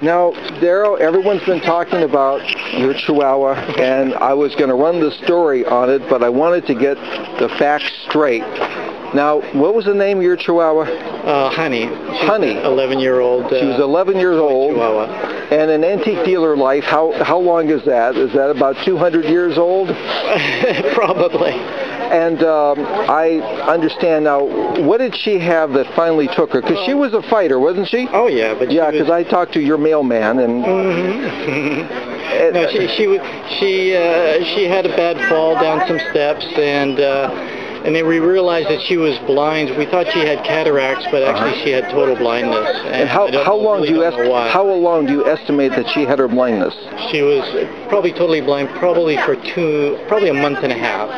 Now, Darryl, everyone's been talking about your Chihuahua, and I was going to run the story on it, but I wanted to get the facts straight. Now, what was the name of your Chihuahua? Honey. Honey. 11-year-old. She was 11 years old. Chihuahua. And an antique dealer life, how long is that? Is that about 200 years old? Probably. And I understand now, what did she have that finally took her? Because she was a fighter, wasn't she? Oh, yeah. But yeah, because I talked to your mailman, and... No, she had a bad fall down some steps, and then we realized that she was blind. We thought she had cataracts, but actually she had total blindness. And how long do you estimate that she had her blindness? She was probably totally blind, probably a month and a half.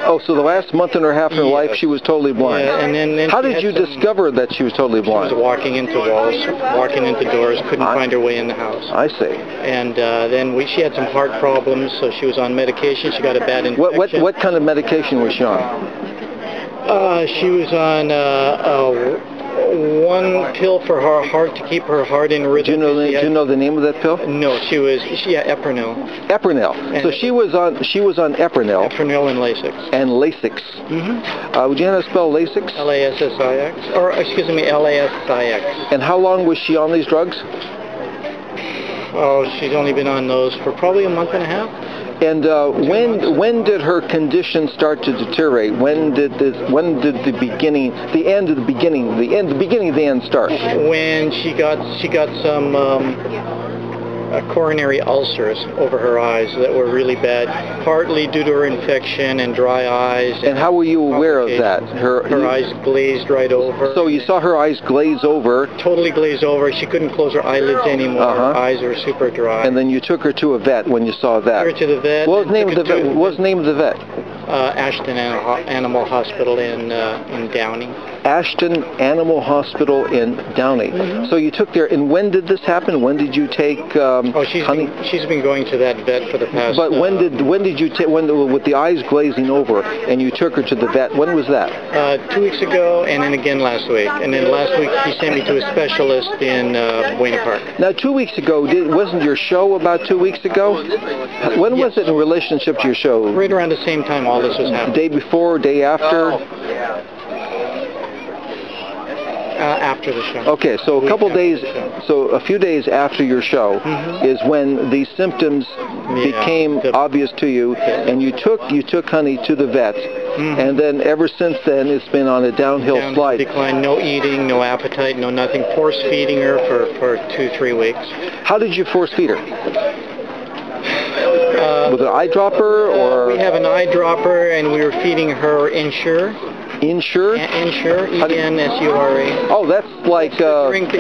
Oh, so the last month and a half of her life, she was totally blind. Yeah, and then how did you discover that she was totally blind? She was walking into walls, walking into doors, couldn't find her way in the house. I see. And then she had some heart problems, so she was on medication. She got a bad infection. What kind of medication was she on? She was on one pill for her heart to keep her heart in rhythm. Do you know the name of that pill? No, Epronil. Epronil. So she was on Epronil. Epronil and Lasix. And Lasix. Would you know how to spell Lasix? L-A-S-S-I-X. Or excuse me, L-A-S-I-X. And how long was she on these drugs? Oh, she's only been on those for probably a month and a half. And when did her condition start to deteriorate? When did the end of the end start? When she got some coronary ulcers over her eyes that were really bad, partly due to her infection and dry eyes. And how were you aware of that? Her eyes glazed right over. So you saw her eyes glaze over? Totally glazed over. She couldn't close her eyelids anymore. Her eyes were super dry. And then you took her to a vet when you saw that? Took her to the vet. What was the name of the vet? What was the name of the vet? Ashton Animal Hospital in Downey. Ashton Animal Hospital in Downey. So you took there, and when did this happen? When did you take Honey? She's been going to that vet for the past... But when did you take, with the eyes glazing over, and you took her to the vet, when was that? 2 weeks ago, and then again last week. And then last week he sent me to a specialist in Buena Park. Now 2 weeks ago, wasn't your show about 2 weeks ago? When was it in relationship to your show? Right around the same time all this was happening. Day before, day after? After the show. Okay, so a few days after your show is when these symptoms became obvious to you, and you took Honey to the vet, and then ever since then it's been on a downhill slide. Decline, no eating, no appetite, no nothing. Force feeding her for 2-3 weeks. How did you force feed her? With an eyedropper, or? We have an eyedropper, and we were feeding her Ensure. Ensure? Ensure, E-N-S-U-R-E. Oh, that's like a drink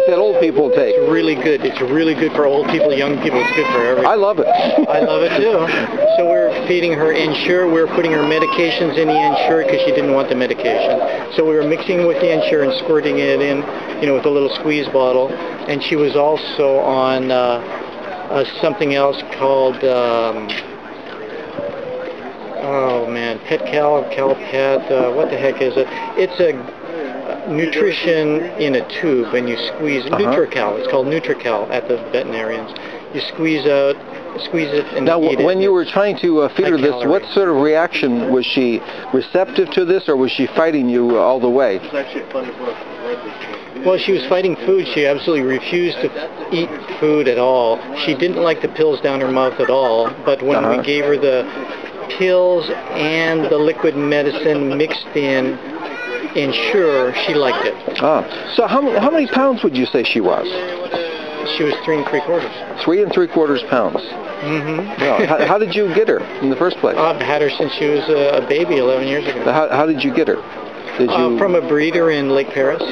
that old people take. It's really good. It's really good for old people, young people. It's good for everyone. I love it. I love it too. So we're feeding her Ensure. We're putting her medications in the Ensure because she didn't want the medication. So we were mixing with the Ensure and squirting it in, with a little squeeze bottle. And she was also on something else called... oh man, CalPet, what the heck is it? It's a nutrition in a tube, and you squeeze NutriCal. It's called NutriCal at the veterinarians. You squeeze it, and now, eat it. When you were trying to feed her this, what sort of reaction was she receptive to this, or was she fighting you all the way? Well, she was fighting food. She absolutely refused to eat food at all. She didn't like the pills down her mouth at all. But when we gave her the pills and the liquid medicine mixed in Ensure, she liked it. So how many pounds would you say she was? She was 3 3/4. 3 3/4 pounds. Well, how did you get her in the first place? I've had her since she was a baby 11 years ago. How did you get her? From a breeder in Lake Paris.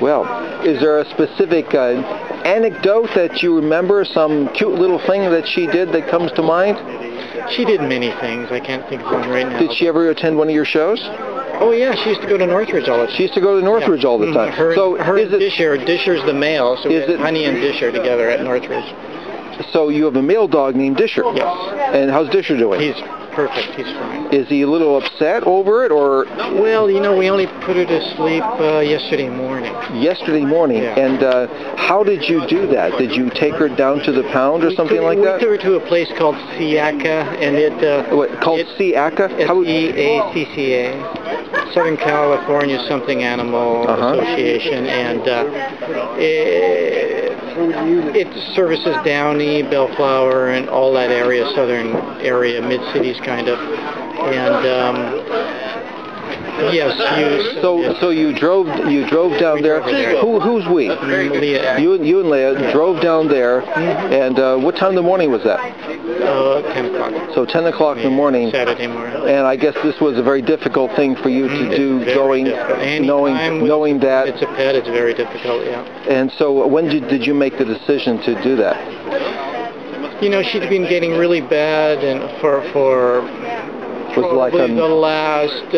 Well, is there a specific anecdote that you remember, some cute little thing that she did that comes to mind? She did many things. I can't think of one right now. Did she ever attend one of your shows? Oh yeah, she used to go to Northridge all the time. She used to go to Northridge all the time. Her and Disher's the male, so Honey and Disher together at Northridge. So you have a male dog named Disher? Yes. And how's Disher doing? He's perfect. He's fine. Is he a little upset over it, or? Well, you know, we only put her to sleep yesterday morning. Yesterday morning. Yeah. And how did you do that? Did you take her down to the pound or something like that? We took her to a place called Seacca, and called Seacca? Seacca. Southern California Something Animal Association, and it services Downey, Bellflower, and all that area, southern area, mid-cities kind of, and yes, So you drove down there. Who's we? Leah. You and Leah drove down there, and what time in the morning was that? 10 o'clock. So 10 o'clock in the morning. Saturday morning. And I guess this was a very difficult thing for you to do, knowing that. It's a pet. It's very difficult. Yeah. And so when did you make the decision to do that? You know, she'd been getting really bad, and for probably the last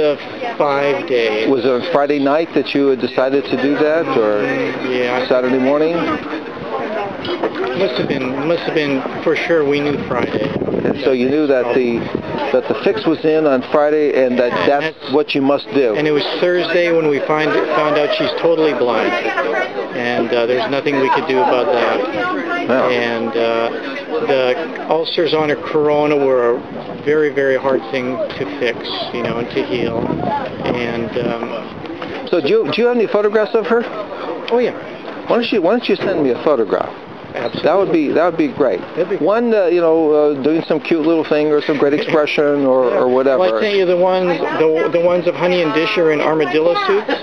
5 days. Was it a Friday night that you had decided to do that, or Saturday morning? Must have been for sure. We knew Friday. And so you knew that the fix was in on Friday, and that's what you must do. And it was Thursday when we found out she's totally blind, and there's nothing we could do about that. Wow. And the ulcers on her corona were a very, very hard thing to fix, you know, and to heal. And so do you have any photographs of her? Oh yeah. Why don't you send me a photograph? Absolutely. That would be great. One, doing some cute little thing or some great expression or whatever. Well, I sent you the ones of Honey and Disher in armadillo suits.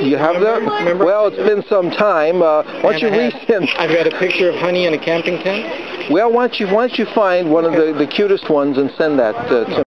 You have that? Remember? Well, it's been some time. Why don't you resend? I've got a picture of Honey in a camping tent. Well, why don't you find one of the cutest ones and send that to me?